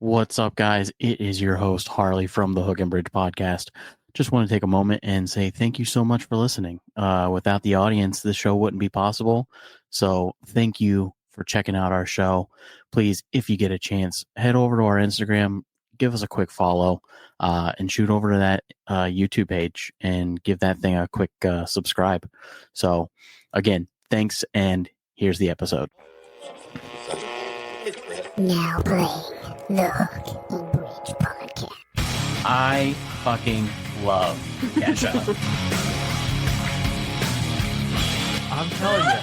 What's up, guys? It is your host, Harley from the Hook and Bridge podcast. Just want to take a moment and say thank you so much for listening. Without the audience, this show wouldn't be possible. So thank you for checking out our show. Please, if you get a chance, head over to our Instagram, give us a quick follow, and shoot over to that YouTube page and give that thing a quick subscribe. So again, thanks, and here's the episode. Now playing the Hook and Bridge podcast. I fucking love Kesha. I'm telling you,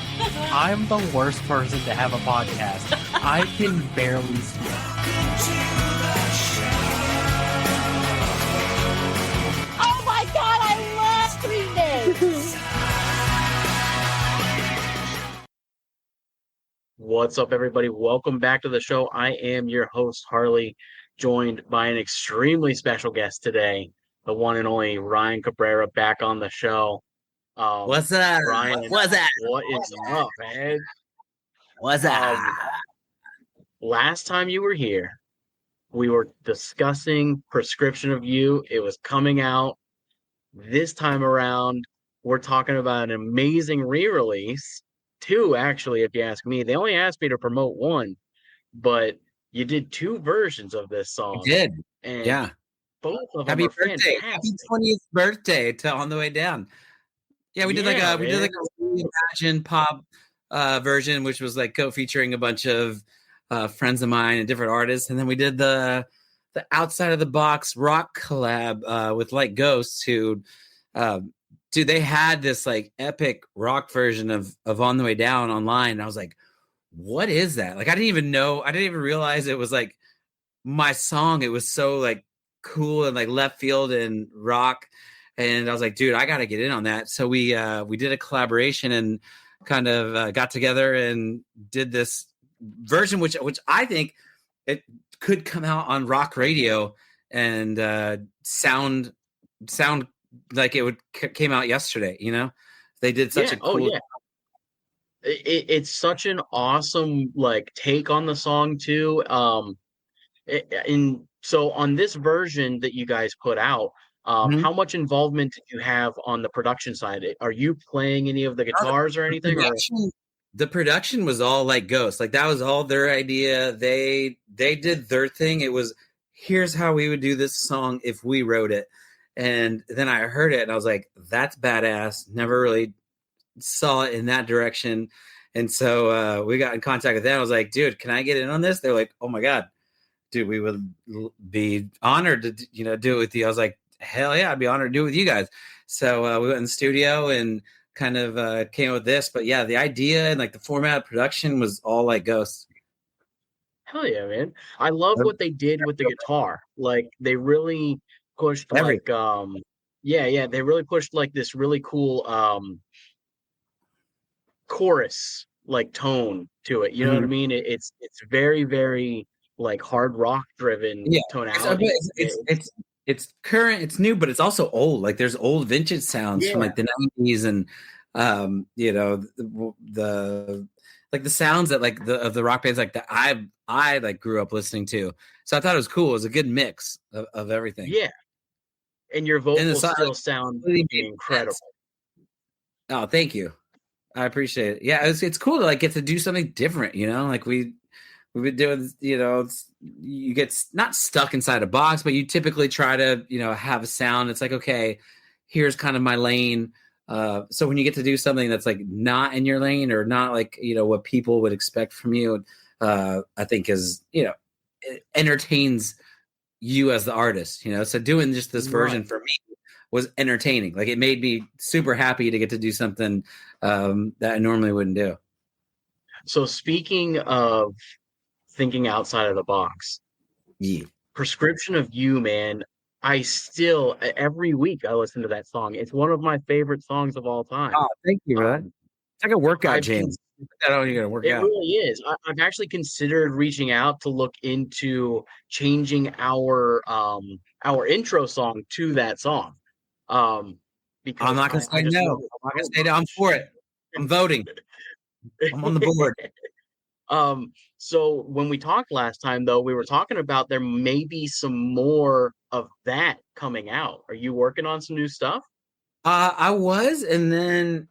I'm the worst person to have a podcast. I can barely speak. Oh my god, I love doing this! What's up, everybody? Welcome back to the show. I am your host, Harley, joined by an extremely special guest today, the one and only Ryan Cabrera, back on the show. What's up? Ryan? What's up? What is up, man? What's up? Last time you were here, we were discussing Prescription of You. It was coming out. This time around, we're talking about an amazing re-release. Two, actually, if you ask me. They only asked me to promote one, but you did two versions of this song. I did. And yeah. Both of Happy them are birthday. fantastic. Happy 20th birthday to On the Way Down. Yeah, we did like a reimagined pop version, which was like co-featuring a bunch of friends of mine and different artists. And then we did the outside of the box rock collab with Like Ghosts, who dude, they had this like epic rock version of On the Way Down online. And I was like, what is that? Like, I didn't even realize it was like my song. It was so like cool and like left field and rock. And I was like, dude, I got to get in on that. So we did a collaboration and kind of got together and did this version, which I think it could come out on rock radio and sound like it came out yesterday. You know, they did such a cool. Oh, yeah. It's such an awesome like take on the song too. So on this version that you guys put out, how much involvement did you have on the production side? Are you playing any of the guitars or anything? The production was all Like Ghosts. Like that was all their idea. They did their thing. It was, here's how we would do this song if we wrote it. And then I heard it and I was like, that's badass. Never really saw it in that direction. And so we got in contact with them. I was like, dude, can I get in on this? They're like, oh my God, dude, we would be honored to, do it with you. I was like, hell yeah, I'd be honored to do it with you guys. So we went in the studio and kind of came up with this. But yeah, the idea and like the format of production was all Like Ghosts. Hell yeah, man. I love what they did with the guitar. Like they really pushed they really pushed like this really cool chorus like tone to it. You know what I mean? It's very, very like hard rock driven tonality. It's current, it's new, but it's also old. Like there's old vintage sounds from like the 90s and the like the sounds that like of the rock bands like that I like grew up listening to. So I thought it was cool. It was a good mix of everything. Yeah. And your vocals still sound really incredible. Oh, thank you. I appreciate it. Yeah, it's cool to like get to do something different, like we've been doing, you get not stuck inside a box, but you typically try to, have a sound. It's like, okay, here's kind of my lane. So when you get to do something that's like not in your lane or not like, what people would expect from you, I think is, it entertains you as the artist, so doing just this version for me was entertaining. Like it made me super happy to get to do something that I normally wouldn't do. So speaking of thinking outside of the box, Prescription of You, man, I still every week I listen to that song. It's one of my favorite songs of all time. Oh, thank you, man. It's like a workout jam. It really is. I've actually considered reaching out to look into changing our intro song to that song. Because I'm not gonna say no. I'm not gonna say no. I'm for it. I'm voting. I'm on the board. So when we talked last time, though, we were talking about there may be some more of that coming out. Are you working on some new stuff? I was, and then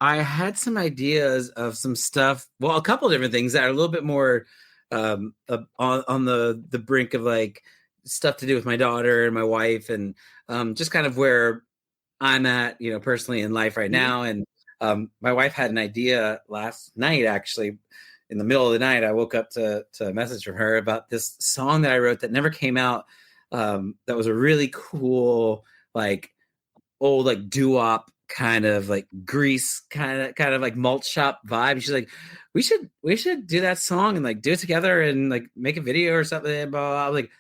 I had some ideas of some stuff. Well, a couple different things that are a little bit more on the brink of like stuff to do with my daughter and my wife, and just kind of where I'm at, personally in life right Mhm. now. And my wife had an idea last night, actually, in the middle of the night. I woke up to a message from her about this song that I wrote that never came out. That was a really cool, like old like doo-wop kind of like Grease kind of like malt shop vibe. She's like, we should do that song and like do it together and like make a video or something. Blah, blah, blah. I was like,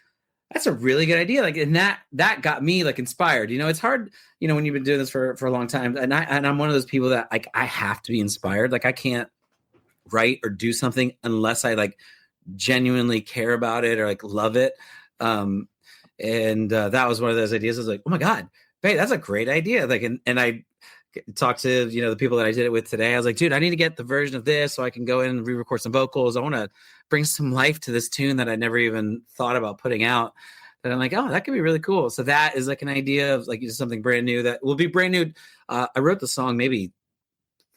that's a really good idea. Like, and that got me like inspired. It's hard, when you've been doing this for a long time. And I'm one of those people that like I have to be inspired. Like I can't write or do something unless I like genuinely care about it or like love it. And that was one of those ideas. I was like, oh my God, hey, that's a great idea. Like, and I talked to, the people that I did it with today. I was like, dude, I need to get the version of this so I can go in and re-record some vocals. I want to bring some life to this tune that I never even thought about putting out. And I'm like, oh, that could be really cool. So that is like an idea of like something brand new that will be brand new. I wrote the song maybe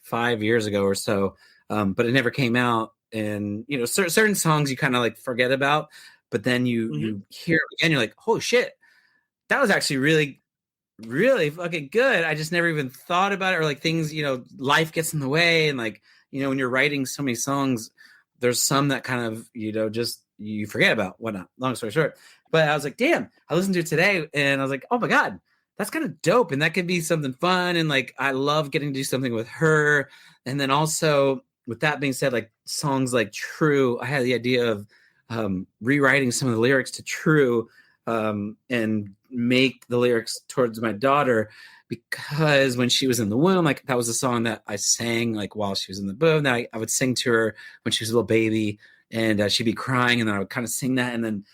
5 years ago or so, but it never came out. And, certain songs you kind of like forget about, but then you hear it again, you're like, holy shit, that was actually really, really fucking good. I just never even thought about it. Or like things, life gets in the way. And like, when you're writing so many songs, there's some that kind of, just you forget about, whatnot. Long story short. But I was like, damn, I listened to it today and I was like, oh my God, that's kind of dope. And that could be something fun. And like, I love getting to do something with her. And then also, with that being said, like songs like True, I had the idea of rewriting some of the lyrics to True, and make the lyrics towards my daughter, because when she was in the womb, like that was a song that I sang like while she was in the womb. That I would sing to her when she was a little baby, and she'd be crying, and then I would kind of sing that, and then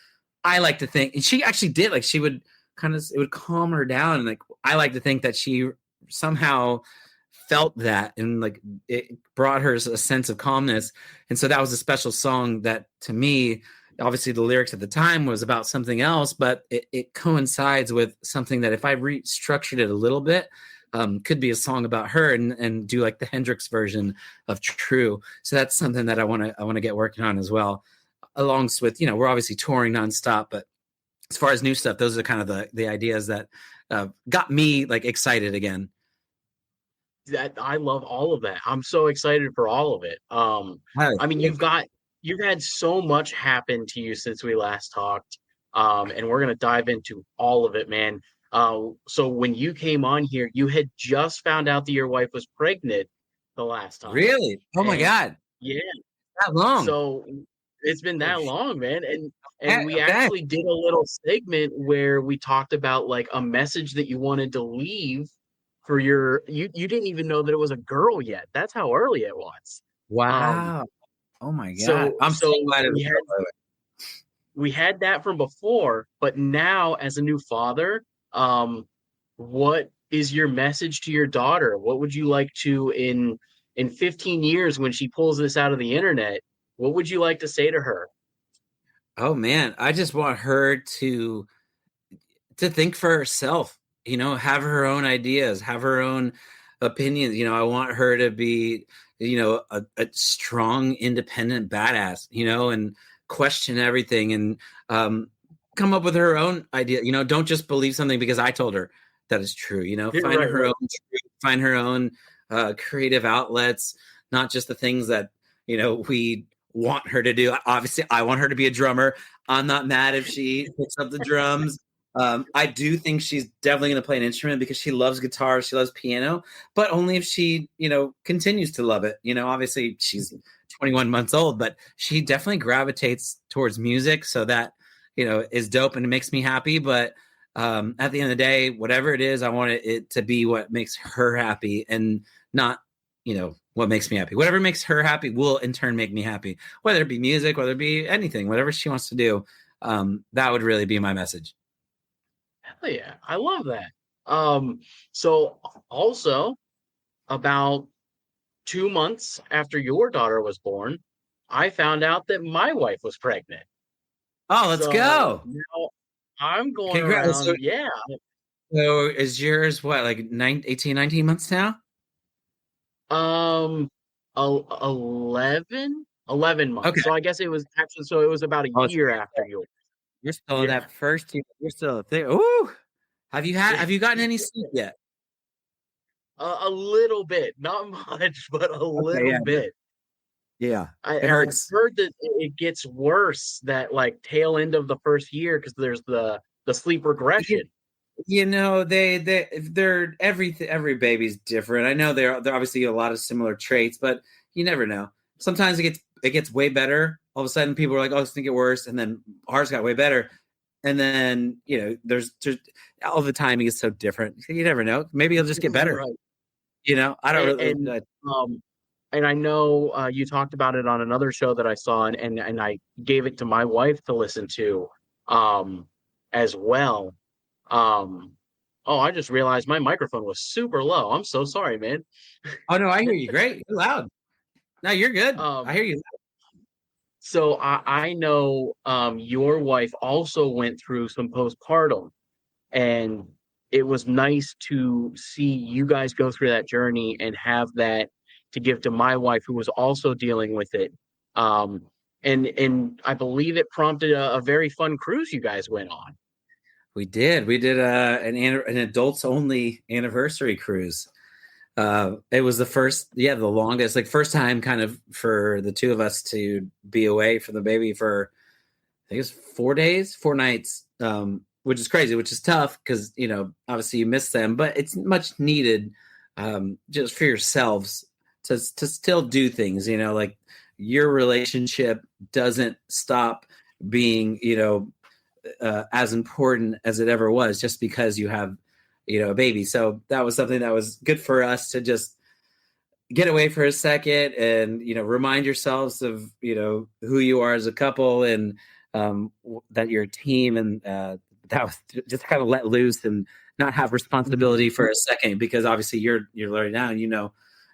I like to think, and she actually did, like she would it would calm her down, and like I like to think that she somehow felt that, and like it brought her a sense of calmness. And so that was a special song that, to me, obviously the lyrics at the time was about something else, but it coincides with something that if I restructured it a little bit, could be a song about her, and do like the Hendrix version of True. So that's something that I want to get working on as well, along with, we're obviously touring nonstop, but as far as new stuff, those are kind of the ideas that got me like excited again. That I love all of that. I'm so excited for all of it. I mean, you've had so much happen to you since we last talked. And we're gonna dive into all of it, man. So when you came on here, you had just found out that your wife was pregnant the last time. Really? Oh my And God. yeah, That long? so it's been Oh, that long, man. And okay. we Okay. actually did a little segment where we talked about like a message that you wanted to leave for you didn't even know that it was a girl yet. That's how early it was. Um Wow. Oh my God. so I'm so so glad it was we had girl, by the way. we had that from before, but now as a new father, what is your message to your daughter? What would you like to in 15 years when she pulls this out of the internet, what would you like to say to her? Oh man, I just want her to think for herself, have her own ideas, have her own opinions. I want her to be, a strong, independent badass, and question everything, and come up with her own idea. Don't just believe something because I told her that is true. You're Find right, her right. own truth, find her own creative outlets, not just the things that, we want her to do. Obviously, I want her to be a drummer. I'm not mad if she picks up the drums. I do think she's definitely going to play an instrument because she loves guitar, she loves piano, but only if she, continues to love it. Obviously she's 21 months old, but she definitely gravitates towards music. So that, is dope and it makes me happy. But at the end of the day, whatever it is, I want it to be what makes her happy, and not, what makes me happy. Whatever makes her happy will in turn make me happy, whether it be music, whether it be anything, whatever she wants to do. That would really be my message. Hell yeah, I love that. So also about 2 months after your daughter was born, I found out that my wife was pregnant. Oh, let's go. Now I'm going Congrats. around. Yeah. So is yours what, like 18, 19 months now? 11 months. Okay. So I guess it was actually, so it was about a Oh, year after yours. you're still in Yeah. that first year. You're still there. Ooh. Have you gotten any sleep yet? A little bit, not much, but a Okay, little yeah. bit. Yeah. It I've hurts. heard that it gets worse that like tail end of the first year because there's the sleep regression. They're every baby's different. I know they're obviously a lot of similar traits, but you never know. Sometimes it gets way better. All of a sudden people are like, oh, it's gonna get worse, and then ours got way better. And then, there's all the timing is so different. You never know. Maybe it'll just get better. Right. I don't And really. and I know you talked about it on another show that I saw, and I gave it to my wife to listen to as well. Um, oh, I just realized my microphone was super low. I'm so sorry, man. Oh no, I hear you. Great, you're loud. No, you're good. I hear you. So I know your wife also went through some postpartum, and it was nice to see you guys go through that journey and have that to give to my wife who was also dealing with it. And I believe it prompted a very fun cruise you guys went on. We did. We did an adults only anniversary cruise. It was the longest, like first time kind of for the two of us to be away from the baby for, I think it's 4 days, 4 nights, which is crazy, which is tough because, obviously you miss them, but it's much needed just for yourselves to still do things, like your relationship doesn't stop being, as important as it ever was just because you have, a baby. So that was something that was good for us to just get away for a second and, remind yourselves of, who you are as a couple and that you're a team, and that was just kind of let loose and not have responsibility for a second, because obviously you're learning now and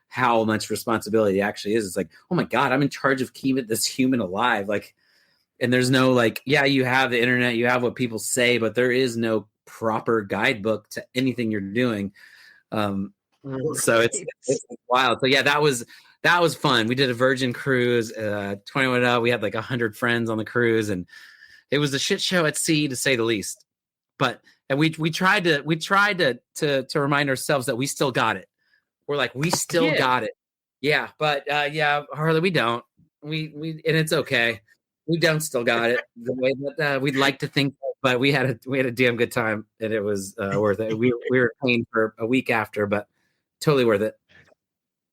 how much responsibility it actually is. It's like, oh my God, I'm in charge of keeping this human alive. Like, and there's no you have the internet, you have what people say, but there is no proper guidebook to anything you're doing. So it's wild. So yeah, that was fun. We did a Virgin cruise, 21 up. We had like 100 friends on the cruise, and it was a shit show at sea to say the least. But and we tried to remind ourselves that we still got it. We're like, we still got it. Yeah, but Harley, we don't. We and it's okay. We don't still got it the way that we'd like to think, but we had a damn good time, and it was worth it. We were paying for a week after, but totally worth it.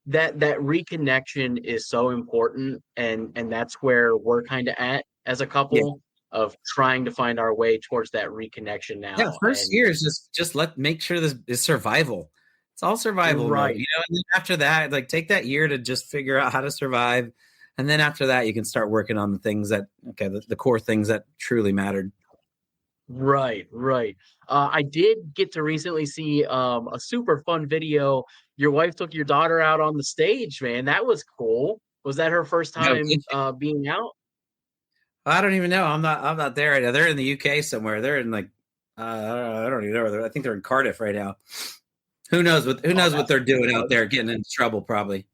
That reconnection is so important, and that's where we're kind of at as a couple of trying to find our way towards that reconnection now. Yeah, first year is just make sure this is survival. It's all survival, right? And then after that, take that year to just figure out how to survive. And then after that, you can start working on the things the core things that truly mattered. Right. I did get to recently see a super fun video. Your wife took your daughter out on the stage, man. That was cool. Was that her first time being out? I don't even know. I'm not there right now. They're in the UK somewhere. They're in I don't even know. I think they're in Cardiff right now. Who knows what they're doing out there, getting into trouble probably.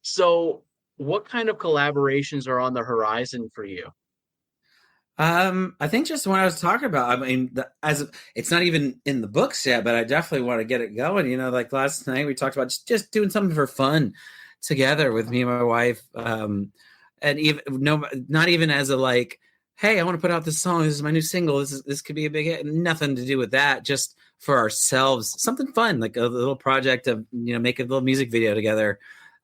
So what kind of collaborations are on the horizon for you? I think just what I was talking about. I mean, it's not even in the books yet, but I definitely want to get it going. Like last night we talked about just doing something for fun together with me and my wife. And even not even as a hey, I want to put out this song. This is my new single. This could be a big hit. Nothing to do with that. Just for ourselves, something fun, like a little project of make a little music video together.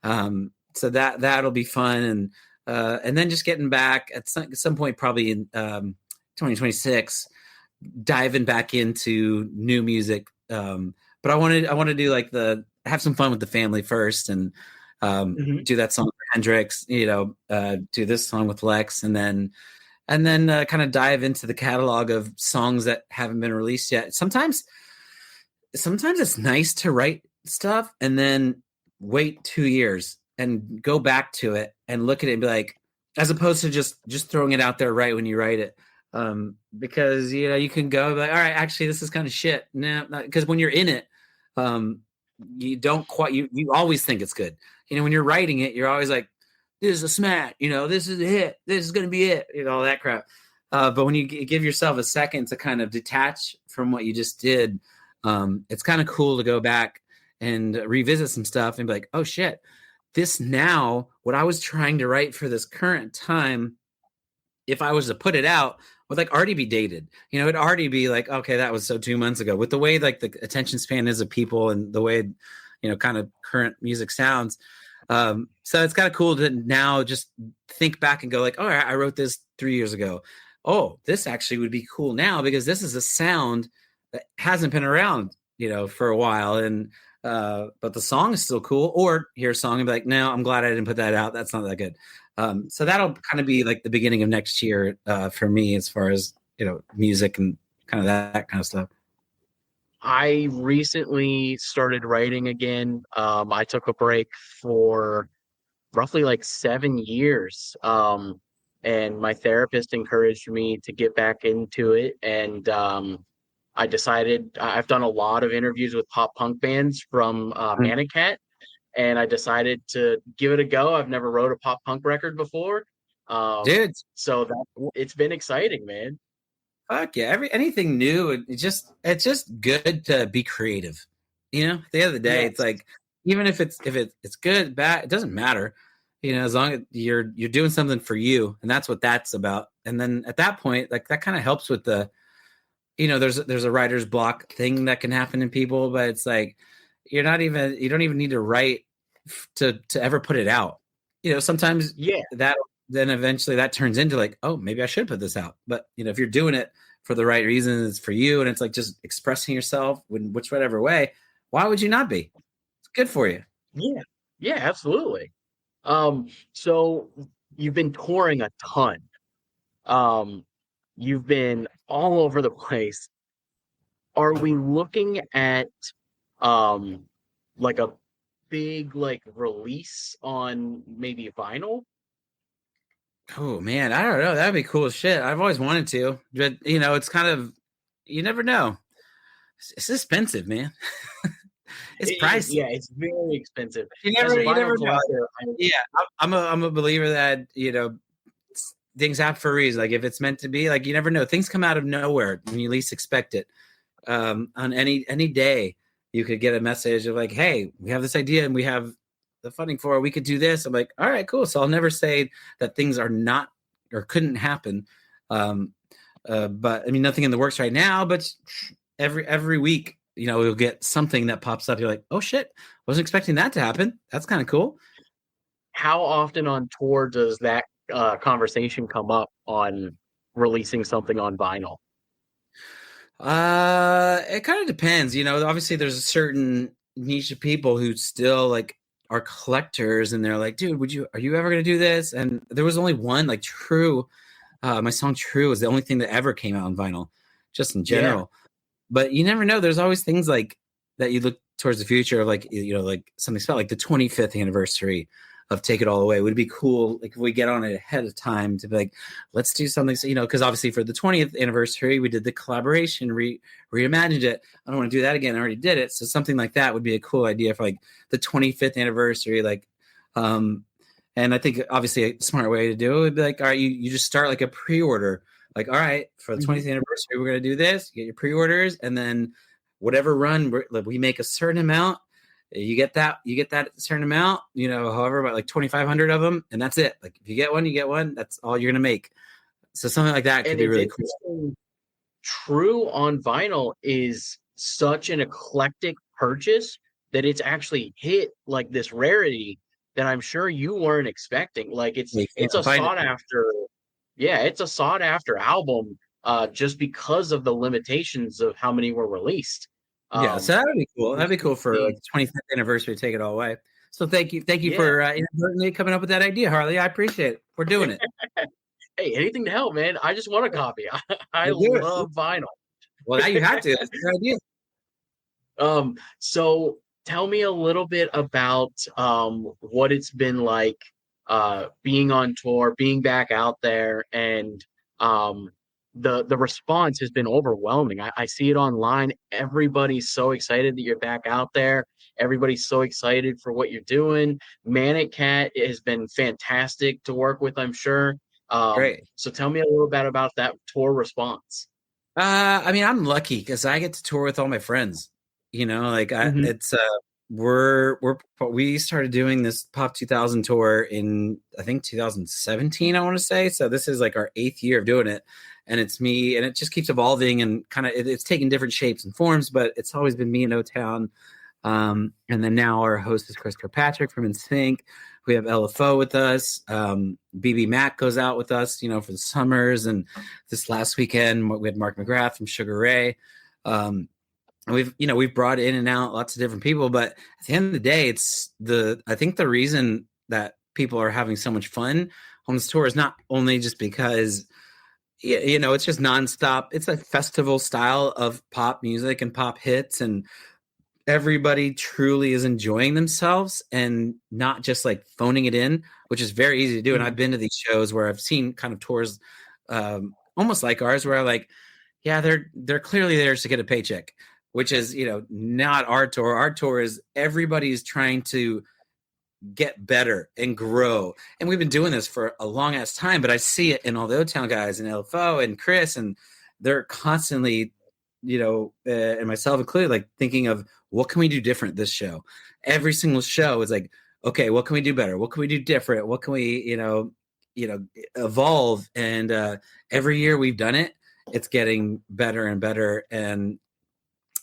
So that'll be fun, and then just getting back at some point, probably in 2026, diving back into new music. But I want to do have some fun with the family first, and do that song for Hendrix. Do this song with Lex, and then kind of dive into the catalog of songs that haven't been released yet. Sometimes it's nice to write stuff and then wait 2 years and go back to it and look at it and be like, as opposed to just throwing it out there right when you write it. Because you can go like, all right, actually this is kind of shit. No, because when you're in it, you don't quite you always think it's good. When you're writing it, you're always like, this is a smash, this is a hit, this is gonna be it, all that crap. But when you give yourself a second to kind of detach from what you just did, it's kind of cool to go back and revisit some stuff and be like, oh shit, this now, what I was trying to write for this current time, if I was to put it out, would like already be dated. It'd already be like, okay, that was so 2 months ago. With the way like the attention span is of people and the way, kind of current music sounds. So it's kind of cool to now just think back and go like, all right, I wrote this 3 years ago. Oh, this actually would be cool now because this is a sound that hasn't been around, for a while. And, but the song is still cool. Or hear a song and be like, no, I'm glad I didn't put that out. That's not that good. So that'll kind of be like the beginning of next year for me as far as, music and kind of that kind of stuff. I recently started writing again. I took a break for roughly like 7 years. And my therapist encouraged me to get back into it. And I decided I've done a lot of interviews with pop punk bands from Manicat, and I decided to give it a go. I've never wrote a pop punk record before. Dude. So it's been exciting, man. Fuck yeah. Anything new, it's just good to be creative. At the end of the day, It's like, even if it's good, bad, it doesn't matter. As long as you're doing something for you, and that's what that's about. And then at that point, like that kind of helps with the, there's a writer's block thing that can happen in people, but it's like, you don't even need to write to ever put it out. Sometimes that then eventually that turns into like, oh, maybe I should put this out. But if you're doing it for the right reasons, it's for you, and it's like just expressing yourself in whatever way, why would you not be? It's good for you. Yeah, absolutely. So you've been touring a ton. You've been all over the place. Are we looking at like a big like release on maybe vinyl? Oh man, I don't know. That'd be cool as shit. I've always wanted to, but it's kind of, you never know. It's expensive, man. It's pricey. Yeah, it's very expensive. You never know. Yeah, I'm a believer that things happen for a reason. Like if it's meant to be, like you never know. Things come out of nowhere when you least expect it. On any day, you could get a message of like, "Hey, we have this idea and we have the funding for it. We could do this." I'm like, "All right, cool." So I'll never say that things are not or couldn't happen. But I mean, nothing in the works right now. But every week, you'll get something that pops up. You're like, "Oh shit, wasn't expecting that to happen." That's kind of cool. How often on tour does that conversation come up on releasing something on vinyl? It kind of depends. Obviously there's a certain niche of people who still like are collectors, and they're like, dude, are you ever going to do this? And there was only one, like True. My song True is the only thing that ever came out on vinyl, just in general. Yeah. But you never know. There's always things like that you look towards the future of, like, like something special, like the 25th anniversary of Take It All Away. Would it be cool, like, if we get on it ahead of time to be like, let's do something, because obviously for the 20th anniversary, we did the collaboration, reimagined it. I don't want to do that again. I already did it. So something like that would be a cool idea for like the 25th anniversary. Like, and I think obviously a smart way to do it would be like, all right, you just start like a pre-order. Like, all right, for the 20th anniversary, we're going to do this. You get your pre-orders, and then whatever run we make a certain amount. You get that certain amount, however, about like 2,500 of them, and that's it. Like if you get one, you get one. That's all you're gonna make. So something like that could be really cool. True on vinyl is such an eclectic purchase that it's actually hit like this rarity that I'm sure you weren't expecting. Like it's a sought after, it's a sought after album, just because of the limitations of how many were released. Yeah, so that would be cool. That'd be cool for like 25th anniversary to Take It All Away. So thank you for coming up with that idea, Harley. I appreciate it. We're doing it. Hey, anything to help, man. I just want a copy. I love vinyl. Well, now you have to. That's a good idea. So tell me a little bit about what it's been like being on tour, being back out there, and um, the response has been overwhelming. I see it online. Everybody's so excited that you're back out there. Everybody's so excited for what you're doing. Manic Cat has been fantastic to work with, I'm sure. Great. So tell me a little bit about that tour response. I mean, I'm lucky because I get to tour with all my friends. You know, like it's we started doing this Pop 2000 tour in I think 2017. I want to say so. This is like our 8th year of doing it, and it's me, and it just keeps evolving and kind of it's taking different shapes and forms, but it's always been me in O-Town. And then now our host is Chris Kirkpatrick from NSYNC. We have LFO with us. BB Mac goes out with us, you know, for the summers. And this last weekend, we had Mark McGrath from Sugar Ray. And we've brought in and out lots of different people. But at the end of the day, I think the reason that people are having so much fun on this tour is not only just because, you know, it's just nonstop. It's a festival style of pop music and pop hits, and everybody truly is enjoying themselves and not just like phoning it in, which is very easy to do. And I've been to these shows where I've seen kind of tours almost like ours where I'm like, yeah, they're clearly there to get a paycheck, which is, you know, not our tour. Our tour is everybody's trying to get better and grow. And we've been doing this for a long ass time, but I see it in all the O-Town guys and LFO and Chris, and they're constantly, you know, and myself included, like thinking of what can we do different this show. Every single show is like, okay, what can we do better? What can we do different? What can we, you know, evolve? And every year we've done it, it's getting better and better. And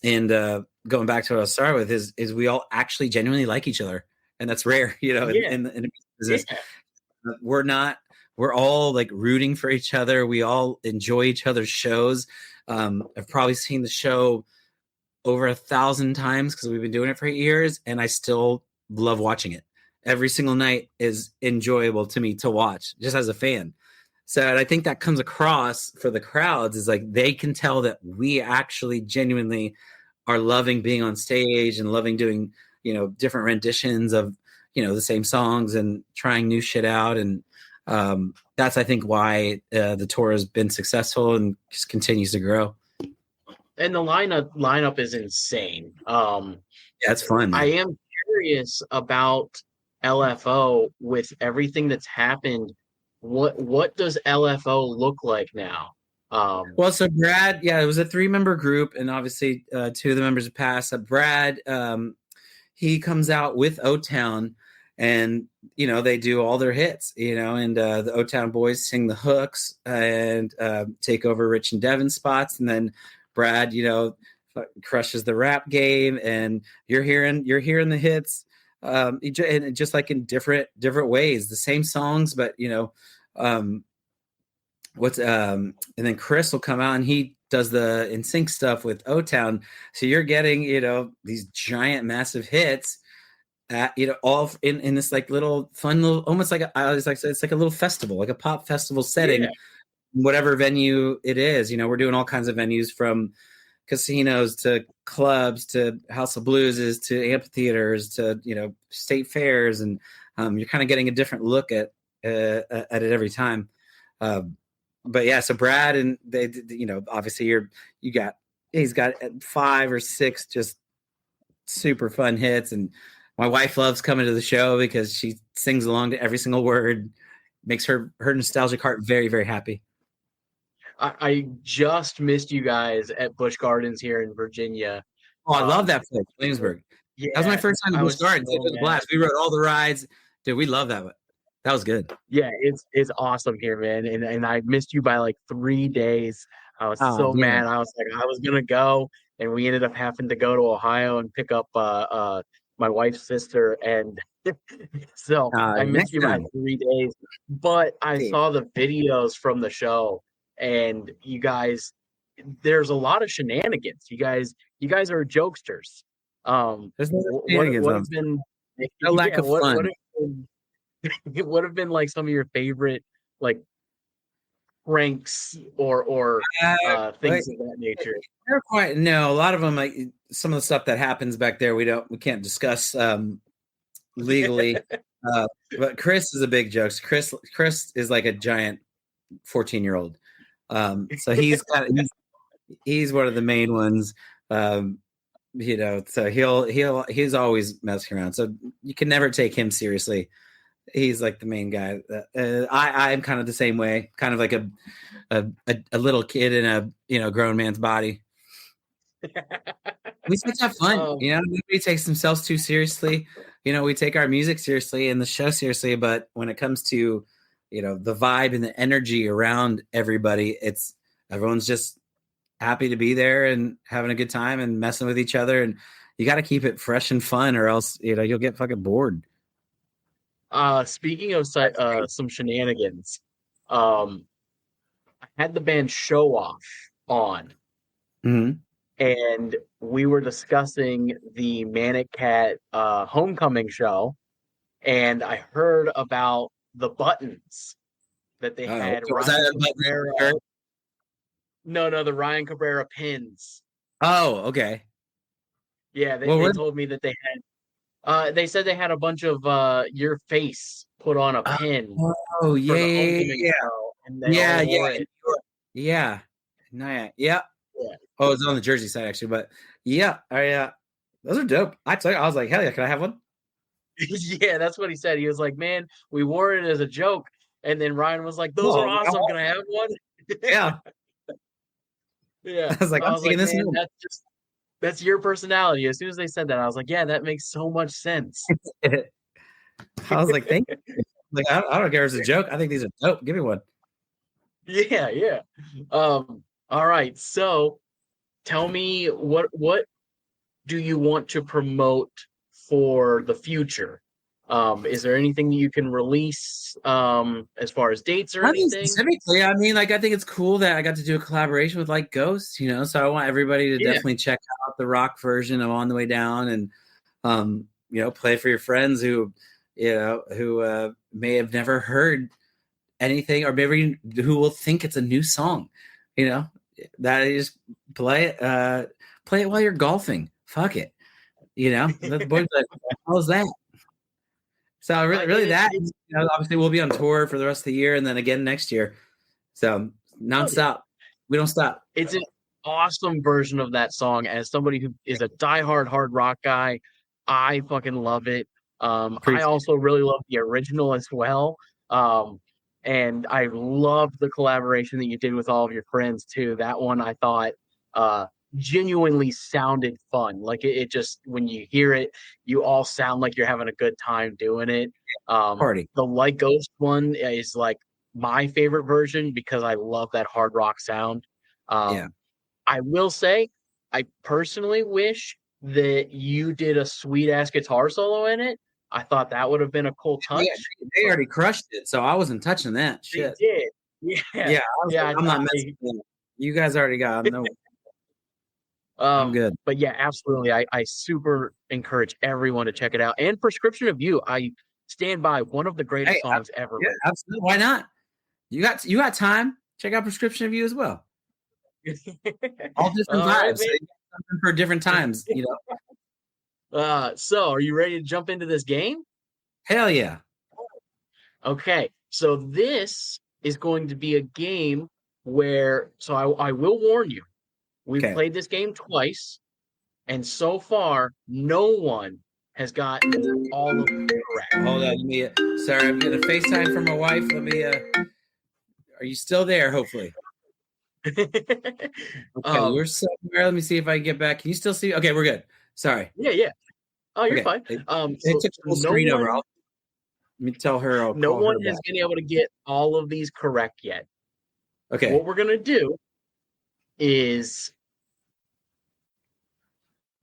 going back to what I started with is we all actually genuinely like each other, and that's rare, you know, in the business. Yeah. We're all like rooting for each other. We all enjoy each other's shows. I've probably seen the show over 1,000 times because we've been doing it for 8 years, and I still love watching it. Every single night is enjoyable to me to watch just as a fan. So I think that comes across for the crowds is like they can tell that we actually genuinely are loving being on stage and loving doing, you know, different renditions of, you know, the same songs and trying new shit out. And that's, I think, why the tour has been successful and just continues to grow. And the lineup is insane. Yeah, it's fun, man. I am curious about LFO with everything that's happened. What does LFO look like now? Well, so Brad, yeah, it was a 3-member group, and obviously 2 of the members have passed. Brad, he comes out with O-Town, and you know they do all their hits, you know, and the O-Town boys sing the hooks and take over Rich and Devin spots, and then Brad, you know, crushes the rap game, and you're hearing the hits, and just like in different ways, the same songs, but you know, and then Chris will come out and he does the NSYNC stuff with O-Town, so you're getting, you know, these giant massive hits. You know, all in this like little fun little, almost like it's like a little festival, like a pop festival setting. Yeah. Whatever venue it is, you know, we're doing all kinds of venues from casinos to clubs to House of Blueses to amphitheaters to, you know, state fairs, and you're kind of getting a different look at it every time. But yeah, so Brad and they, you know, obviously he's got 5 or 6 just super fun hits, and my wife loves coming to the show because she sings along to every single word, makes her nostalgic heart very, very happy. I just missed you guys at Busch Gardens here in Virginia. Oh, I love that place, Williamsburg. Yeah, that was my first time at Busch Gardens. It was a blast. We rode all the rides. Dude, we love that one. That was good. Yeah, it's awesome here, man. And I missed you by like 3 days. I was so mad. I was like, I was gonna go, and we ended up having to go to Ohio and pick up my wife's sister, and so I missed you by 3 days. But I saw the videos from the show, and you guys, there's a lot of shenanigans. You guys are jokesters. There's no shenanigans. What have been no lack of fun. What have been like some of your favorite like pranks or things of that nature? They're quite no. A lot of them, like some of the stuff that happens back there, we can't discuss legally. But Chris is a big joke. Chris is like a giant 14-year-old. So he's he's one of the main ones. So he's always messing around. So you can never take him seriously. He's like the main guy. I'm kind of the same way, kind of like a little kid in a grown man's body. We just have fun, nobody takes themselves too seriously. We take our music seriously and the show seriously, but when it comes to, the vibe and the energy around everybody, everyone's just happy to be there and having a good time and messing with each other. And you got to keep it fresh and fun or else, you'll get fucking bored. Speaking of some shenanigans, I had the band Show Off on. Mm-hmm. And we were discussing the Manic Cat homecoming show, and I heard about the buttons that they had. Was that Cabrera? No, the Ryan Cabrera pins. Oh, okay. Yeah, they told me that they had. They said they had a bunch of your face put on a pin. Oh, yeah, show, and they all wore it. Yeah. Oh, it's on the Jersey side actually, but yeah, those are dope. I was like, hell yeah, can I have one? Yeah, that's what he said. He was like, man, we wore it as a joke, and then Ryan was like, those are awesome. Can I have one? Yeah, yeah. I was like, I'm taking this. Man, that's your personality. As soon as they said that, I was like, yeah, that makes so much sense. I was like, thank you. Like, I don't care if it's a joke. I think these are dope. Give me one. Yeah. All right, so. Tell me what do you want to promote for the future? Is there anything you can release as far as dates or anything? Specifically, I think it's cool that I got to do a collaboration with like Ghost, so I want everybody to definitely check out the rock version of On the Way Down and play for your friends who may have never heard anything or maybe who will think it's a new song, that is play it while you're golfing. Fuck it. The boys like, how's that? So really that obviously we'll be on tour for the rest of the year and then again next year. So nonstop. We don't stop. It's an awesome version of that song. As somebody who is a diehard hard rock guy, I fucking love it. I also really love the original as well. And I loved the collaboration that you did with all of your friends too. That one I thought genuinely sounded fun. Like it just, when you hear it, you all sound like you're having a good time doing it. Party. The Like Ghost one is like my favorite version because I love that hard rock sound. I will say, I personally wish that you did a sweet ass guitar solo in it. I thought that would have been a cool touch. Yeah, they already crushed it, so I wasn't touching that shit. They did. Yeah. I'm not messing with it. You guys already got no. I'm good. But yeah, absolutely. I super encourage everyone to check it out. And Prescription of You, I stand by, one of the greatest songs ever. Yeah, absolutely. Why not? You got time. Check out Prescription of You as well. All different vibes. Something for different times, So are you ready to jump into this game? Hell yeah. Okay, so this is going to be a game where, I will warn you, we've played this game twice, and so far, no one has gotten all of them correct. Hold on, sorry, I'm getting a FaceTime from my wife. Are you still there, hopefully? Okay, we're somewhere. Let me see if I can get back. Can you still see? Okay, we're good. Sorry. Yeah. Oh, you're fine. It took the screen over. Let me tell her. No one has been able to get all of these correct yet. Okay. What we're gonna do is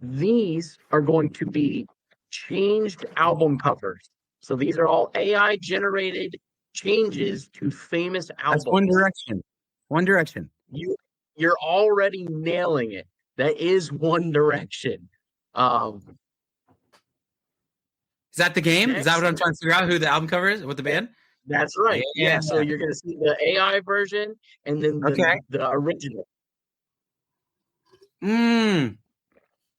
these are going to be changed album covers. So these are all AI generated changes to famous albums. That's One Direction. One Direction. You're already nailing it. That is One Direction. Is that the game? Is that what I'm trying to figure out? Who the album cover is with the band? That's right. Yeah. So you're gonna see the AI version and then the original.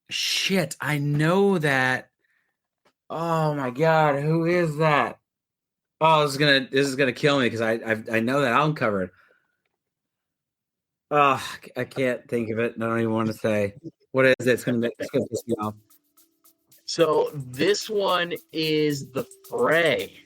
Shit, I know that. Oh my god, who is that? Oh, this is gonna kill me because I know that album cover. Oh, I can't think of it. I don't even want to say. What is it? It's gonna piss me off. So this one is The Fray.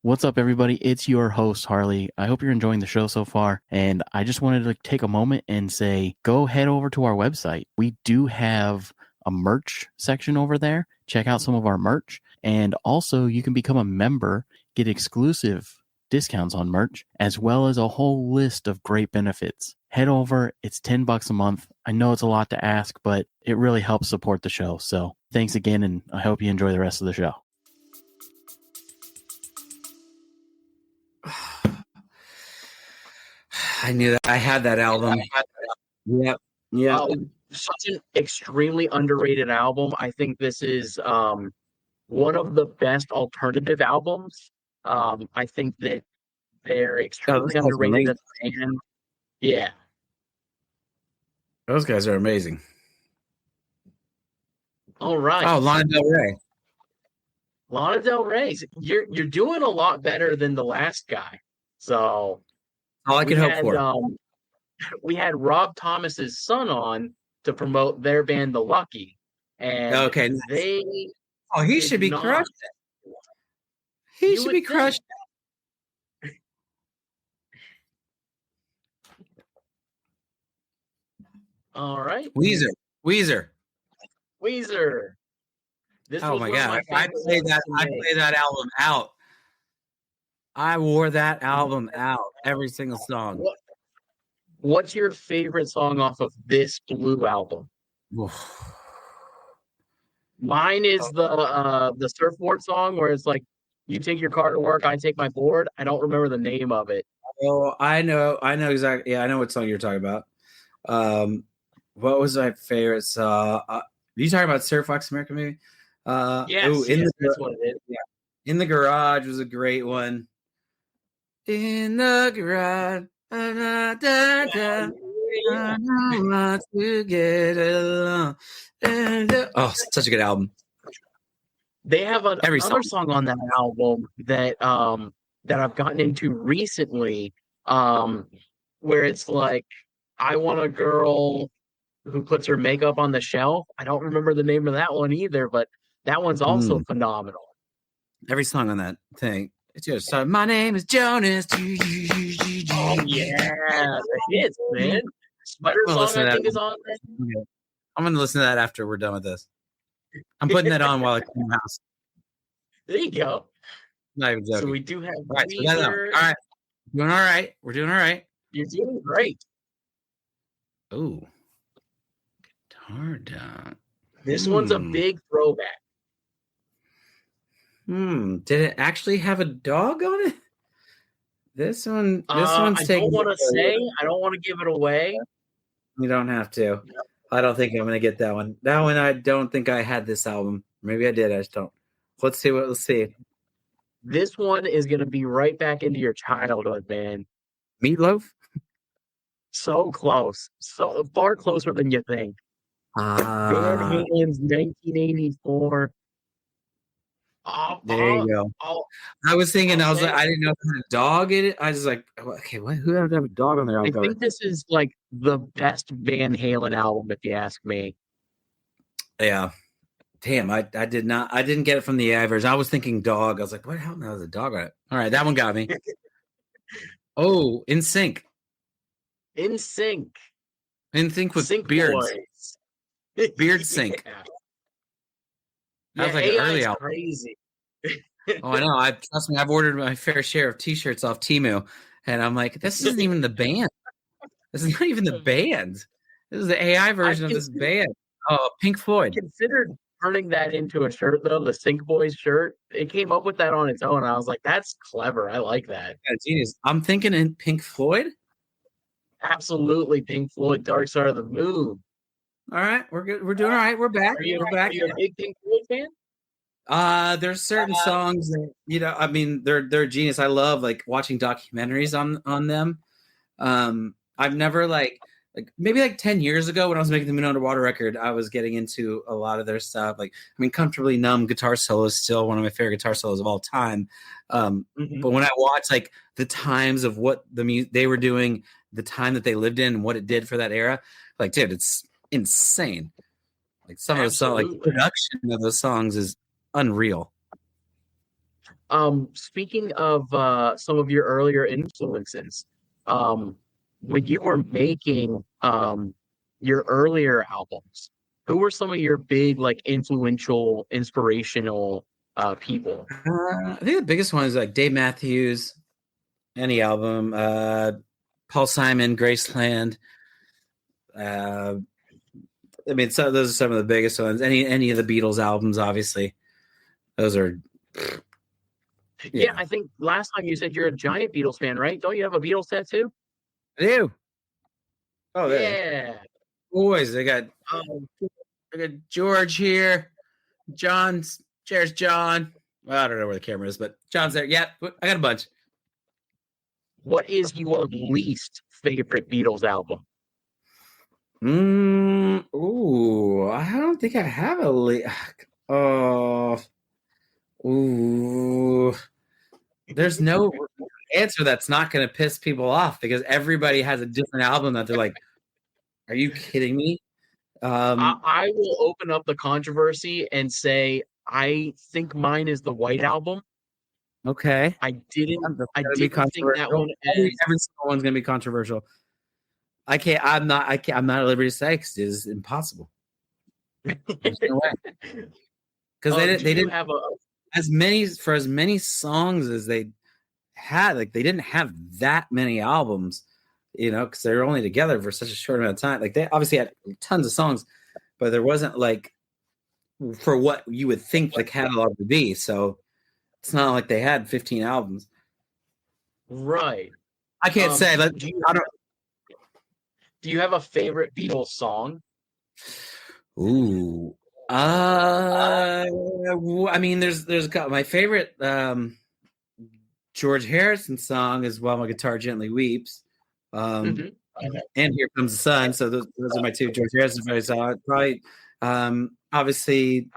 What's up, everybody? It's your host, Harley. I hope you're enjoying the show so far. And I just wanted to take a moment and say, go head over to our website. We do have a merch section over there. Check out some of our merch. And also, you can become a member, get exclusive discounts on merch, as well as a whole list of great benefits. Head over. It's $10 a month. I know it's a lot to ask, but it really helps support the show. So thanks again, and I hope you enjoy the rest of the show. I knew that. I had that album. Yep. Such an extremely underrated album. I think this is one of the best alternative albums. I think that they're extremely underrated as a band. Yeah. Those guys are amazing. All right. Oh, Lana Del Rey. Lana Del Rey. You're doing a lot better than the last guy. So all I could hope for. We had Rob Thomas's son on to promote their band, The Lucky, and he should be crushed. He should be crushed. All right, Weezer. Oh my god! I play that album out. I wore that album out, every single song. What's your favorite song off of this Blue album? Mine is the surfboard song where it's like, you take your car to work, I take my board. I don't remember the name of it. Oh, I know exactly. Yeah, I know what song you're talking about. What was my favorite song? Are you talking about Surf Fox America maybe? Yes, that's what it is. Yeah. In the Garage was a great one. In the garage. To get along. Oh, such a good album. They have another song on that album that I've gotten into recently, where it's like, I want a girl who puts her makeup on the shelf. I don't remember the name of that one either, but that one's also phenomenal. Every song on that thing. It's just my name is Jonas. Oh yeah, the hits, man. Spider Song, I think, is on there. I'm gonna listen to that after we're done with this. I'm putting that on while I clean the house. There you go. Not even joking. So we do have all right. Doing all right. We're doing all right. You're doing great. Oh, guitar down. This one's a big throwback. Did it actually have a dog on it? This one's I don't want to say. I don't want to give it away. You don't have to. Yep. I don't think I'm going to get that one. That one, I don't think I had this album. Maybe I did. I just don't. Let's see. This one is going to be right back into your childhood, man. Meatloaf? So close. So far closer than you think. Van Halen's 1984. There you go. I was thinking, I didn't know if it had a dog in it. I was like, okay, who have a dog on there? I think this is like the best Van Halen album, if you ask me. Yeah. Damn, I didn't get it from the AI version. I was thinking dog. I was like, what hell? There's a dog on it. All right, that one got me. Oh, In Sync. In Sync. In Sync with Sync Beards. Boys. Beard Sync. That was like an early album. Crazy. Oh, I know. Trust me, I've ordered my fair share of T-shirts off Temu, and I'm like, this isn't even the band. This is not even the band. This is the AI version of this band. Oh, Pink Floyd. I considered turning that into a shirt, though, the Sync Boys shirt. It came up with that on its own. I was like, that's clever. I like that. Yeah, genius. I'm thinking in Pink Floyd. Absolutely, Pink Floyd, Dark Side of the Moon. All right, we're good. We're doing all right. We're back. Are you back. Are you a big Pink Floyd fan? There's certain songs that, you know, I mean, they're genius. I love like watching documentaries on them. I've never like maybe like 10 years ago when I was making the Moon Underwater record, I was getting into a lot of their stuff. Like, I mean, Comfortably Numb guitar solo is still one of my favorite guitar solos of all time. But when I watch like the times of what they were doing, the time that they lived in and what it did for that era, like, dude, it's insane. Like some of the songs, like production of those songs is unreal. Speaking of some of your earlier influences, when you were making your earlier albums, who were some of your big, like, influential, inspirational people? I think the biggest one is like Dave Matthews, any album, Paul Simon, Graceland. I mean, so those are some of the biggest ones. Any of the Beatles albums, obviously. Those are. Yeah, I think last time you said you're a giant Beatles fan, right? Don't you have a Beatles tattoo? I do. Oh, yeah. Boys, I got George here. There's John. Well, I don't know where the camera is, but John's there. Yeah, I got a bunch. What is your least favorite Beatles album? Ooh, I don't think I have a there's no answer that's not going to piss people off because everybody has a different album that they're like, are you kidding me? I will open up the controversy and say I think mine is the White Album. Okay, I didn't think that one. Every single one's going to be controversial. I'm not at liberty to say because it is impossible. There's no way. Because they didn't have as many songs as they had. Like, they didn't have that many albums, you know, because they were only together for such a short amount of time. Like, they obviously had tons of songs, but there wasn't like for what you would think the catalog would be. So it's not like they had 15 albums. Right. I can't say. Like, do you have a favorite Beatles song? Ooh. I mean, there's a couple. My favorite George Harrison song is "While My Guitar Gently Weeps," and "Here Comes the Sun." So those are my two George Harrison favorite songs. Probably, obviously,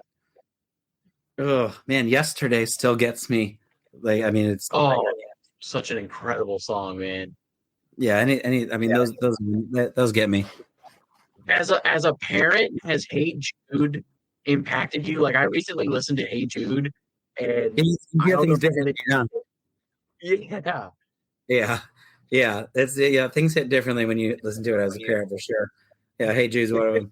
oh man, "Yesterday" still gets me. Like, I mean, it's such an incredible song, man. Yeah, any. I mean, those get me. As a parent, has Hey Jude impacted you? Like, I recently listened to Hey Jude, and you hear things differently. Yeah. It's things hit differently when you listen to it as a parent, for sure. Yeah, Hey Jude's one of them.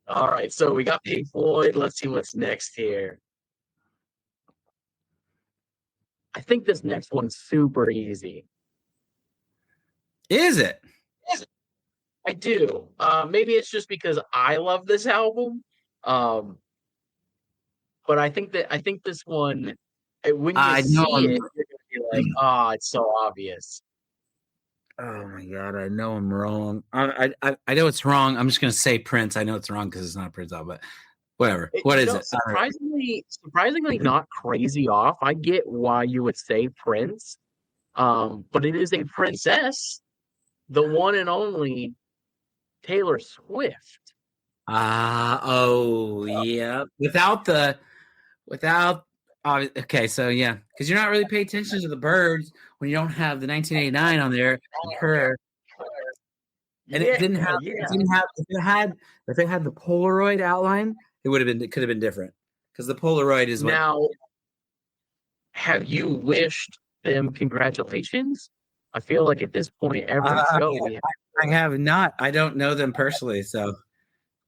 All right, so we got Pink Floyd. Let's see what's next here. I think this next one's super easy. Is it? I do. Maybe it's just because I love this album. But I think this one, when you see it, you're gonna be like, "Oh, it's so obvious." Oh my god, I know I'm wrong. I know it's wrong. I'm just gonna say Prince. I know it's wrong because it's not Prince album, but whatever. What is it? Surprisingly not crazy off. I get why you would say Prince. But it is a princess, the one and only Taylor Swift. Yeah. Okay, so yeah, because you're not really paying attention to the birds when you don't have the 1989 on there. Her, and it didn't have. If it had the Polaroid outline, it could have been different because the Polaroid is now. Have you wished them congratulations? I feel like at this point, every show I have not. I don't know them personally, so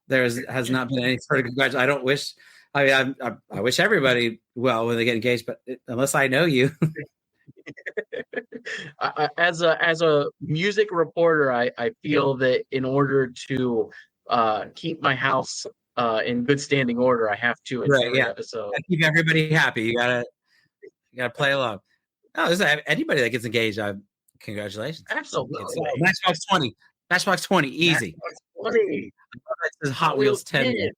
has not been any sort of congratulations. I don't wish. I mean, I wish everybody well when they get engaged, but unless I know you. As a music reporter, I feel that in order to keep my house in good standing order, I have to every episode. Keep everybody happy. You gotta play along. No, anybody that gets engaged, congratulations. Absolutely. Matchbox 20, easy. Matchbox 20. This is Hot Wheels 10.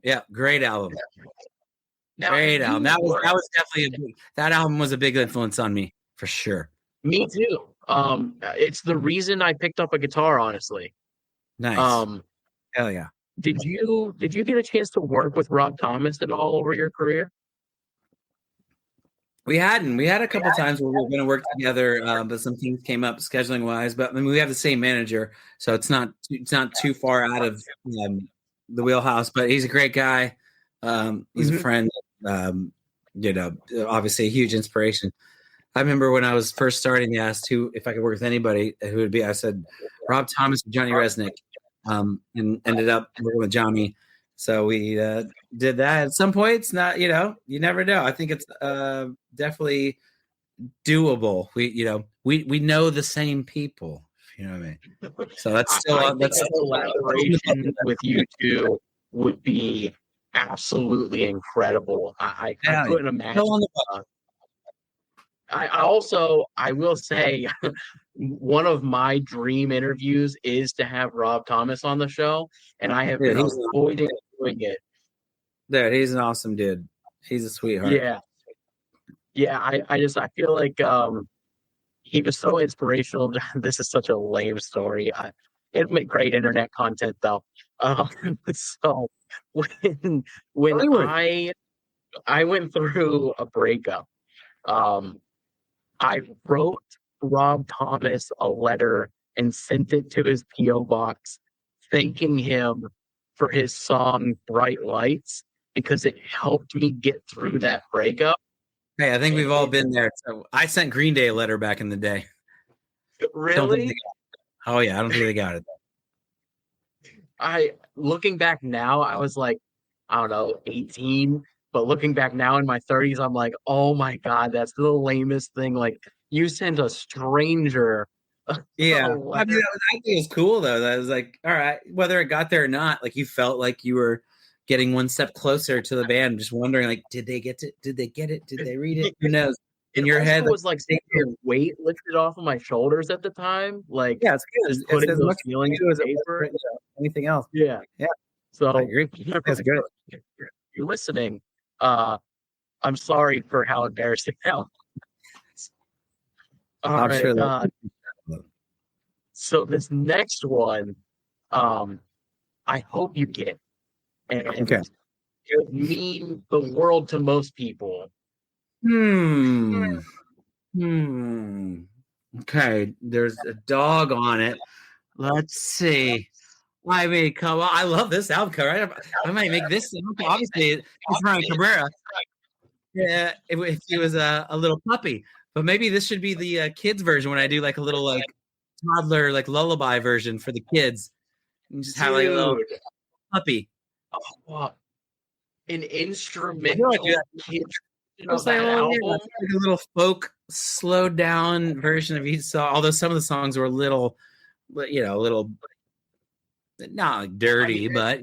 Yeah, great album. Now, Great album. That was definitely that album was a big influence on me for sure. Me too. It's the reason I picked up a guitar, honestly. Nice. Hell yeah. Did you get a chance to work with Rob Thomas at all over your career? We had a couple times where we were going to work together, but some things came up scheduling wise. But I mean, we have the same manager, so it's not too far out of the wheelhouse. But he's a great guy. He's a friend. Obviously a huge inspiration. I remember when I was first starting, they asked if I could work with anybody, who would be. I said Rob Thomas and Johnny Resnick, and ended up working with Johnny. So we did that. At some point, it's not, you never know. I think it's definitely doable. We know the same people. You know what I mean? So that's still that's collaboration with you two would be absolutely incredible. I couldn't imagine. I will say one of my dream interviews is to have Rob Thomas on the show, and I have been avoiding doing it. Dude, he's an awesome dude. He's a sweetheart. Yeah. I feel like he was so inspirational. This is such a lame story. It'd make great internet content though. So when I went through a breakup, I wrote Rob Thomas a letter and sent it to his P.O. box, thanking him for his song Bright Lights because it helped me get through that breakup. Hey, I think we've all been there. So I sent Green Day a letter back in the day. Really? Oh yeah, I don't think they got it. Looking back now, I was like, I don't know, 18. But looking back now in my 30s, I'm like, oh my God, that's the lamest thing. Like, you sent a stranger. Yeah. I think it was cool, though. That was like, all right, whether it got there or not, like you felt like you were getting one step closer to the band, just wondering, like, did they get it? Did they get it? Did they read it? Who knows? In your head, was like the weight lifted off of my shoulders at the time. Like, yeah, it's good. Just putting those feelings as paper. Anything else? Yeah. So I agree. That's good. You're listening. I'm sorry for how embarrassing that was. I'm sure that. So this next one, I hope you get, and it would mean the world to most people. Okay, there's a dog on it. Let's see. I mean, come on. I love this album cover. I might make this. Obviously, it's Ryan Cabrera. Yeah, if he was a little puppy. But maybe this should be the kids version when I do like a little like toddler like lullaby version for the kids. And just have like a little puppy. Oh, an instrumental kid. Like a little folk slowed down version of each song. Although some of the songs were a little not like dirty, but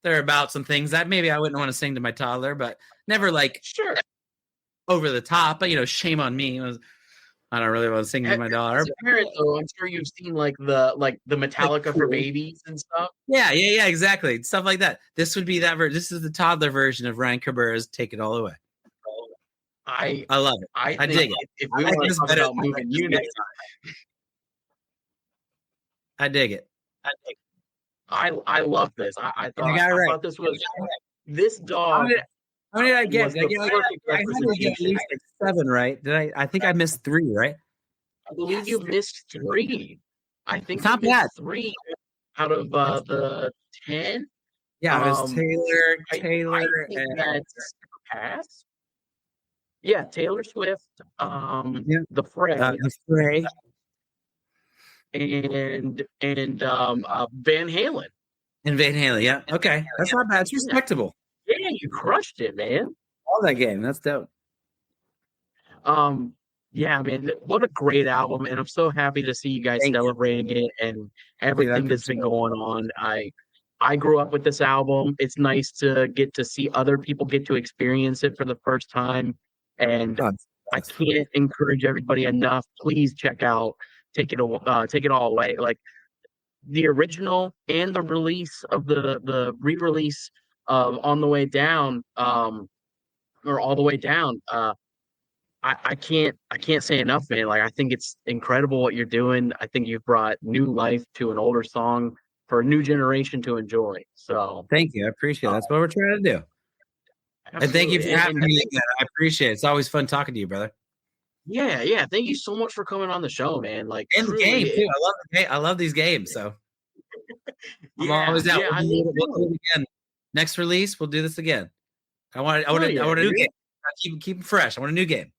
they're about some things that maybe I wouldn't want to sing to my toddler, but never like over the top. But shame on me. I don't really want to sing to my daughter. I'm sure you've seen like the Metallica for babies and stuff. Yeah, exactly. Stuff like that. This would be that version. This is the toddler version of Ryan Cabrera's "Take It All Away." I love it. I dig it. If we want to talk about moving units, I dig it. I love this. I thought this was this dog. How did I get? I had to get at least like 7, right? Did I think I missed 3, right? I believe you missed 3. I think not bad. 3 out of the 10. Yeah, it was Taylor, and that's pass. Yeah, Taylor Swift, the Fray, and Van Halen. And Van Halen, yeah. Okay. That's not bad. It's respectable. Yeah, you crushed it, man. All that game. That's dope. Yeah, man, what a great album. And I'm so happy to see you guys celebrating it and everything that's been going on. I grew up with this album. It's nice to get to see other people get to experience it for the first time. And I can't encourage everybody enough. Please check out Take It All Away. Like the original and the release of the re-release on the way down, or all the way down. I can't say enough, man. Like, I think it's incredible what you're doing. I think you've brought new life to an older song for a new generation to enjoy. So thank you. I appreciate it. That's what we're trying to do. absolutely. And thank you for having me again. I appreciate it. It's always fun talking to you, brother. Yeah. Thank you so much for coming on the show, man. Like, And the game too. I love the game. I love these games. So I'm always out. Yeah, We'll do it again. Next release, we'll do this again. I want a new game. Keep it fresh. I want a new game.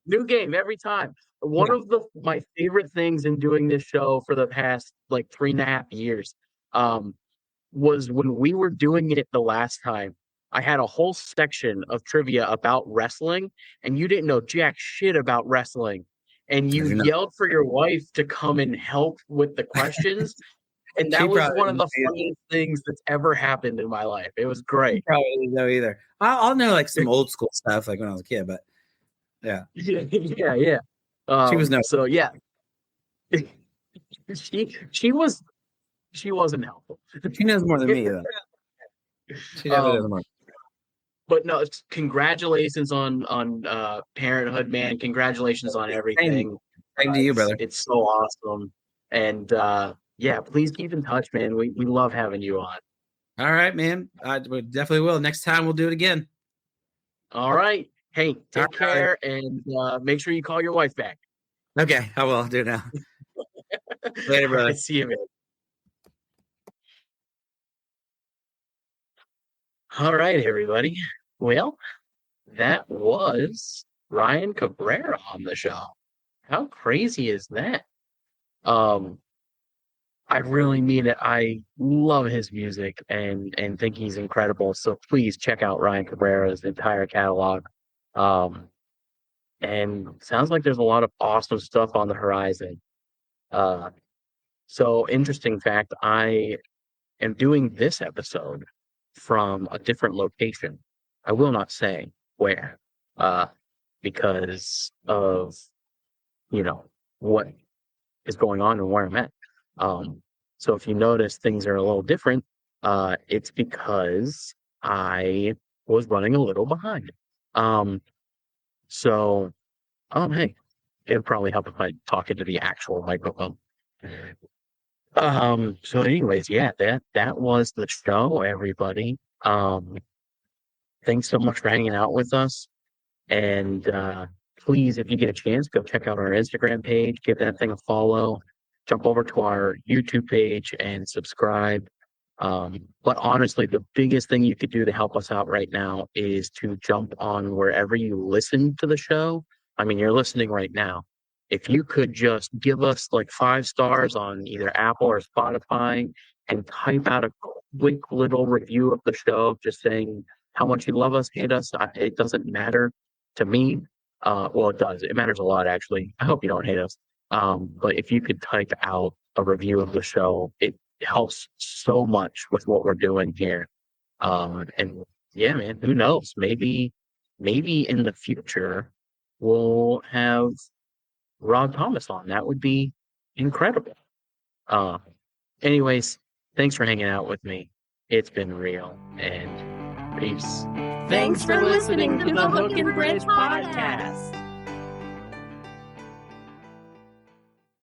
New game every time. One of my favorite things in doing this show for the past like 3.5 years was when we were doing it the last time. I had a whole section of trivia about wrestling, and you didn't know jack shit about wrestling. And you yelled for your wife to come and help with the questions. And that was one of the funniest things that's ever happened in my life. It was great. Probably didn't know either. I'll know like some old school stuff like when I was a kid, but yeah. Yeah. She was so yeah. she wasn't helpful. She knows more than me though. She definitely knows more. But no, congratulations on Parenthood, man. Congratulations on everything. Thank to you, brother. It's so awesome. And yeah, please keep in touch, man. We love having you on. All right, man. I definitely will. Next time we'll do it again. All right. Hey, take care and make sure you call your wife back. Okay, I will. I'll do it now. Later, brother. Right, see you, man. All right, everybody. Well, that was Ryan Cabrera on the show. How crazy is that? I really mean it. I love his music and think he's incredible. So please check out Ryan Cabrera's entire catalog. And sounds like there's a lot of awesome stuff on the horizon. So interesting fact, I am doing this episode from a different location. I will not say where, because of, what is going on and where I'm at. So if you notice things are a little different, it's because I was running a little behind. Hey, it'd probably help if I talk into the actual microphone. So anyways, yeah, that was the show, everybody. Thanks so much for hanging out with us. And please, if you get a chance, go check out our Instagram page, give that thing a follow, jump over to our YouTube page and subscribe. But honestly, the biggest thing you could do to help us out right now is to jump on wherever you listen to the show. I mean, you're listening right now. If you could just give us like 5 stars on either Apple or Spotify and type out a quick little review of the show, just saying how much you love us, hate us, it doesn't matter to me. Well, it does. It matters a lot, actually. I hope you don't hate us. But if you could type out a review of the show, it helps so much with what we're doing here. And yeah, man, who knows? Maybe in the future we'll have Rob Thomas on. That would be incredible. Anyways, thanks for hanging out with me. It's been real, and peace. Thanks for listening to the Hook and Bridge Podcast.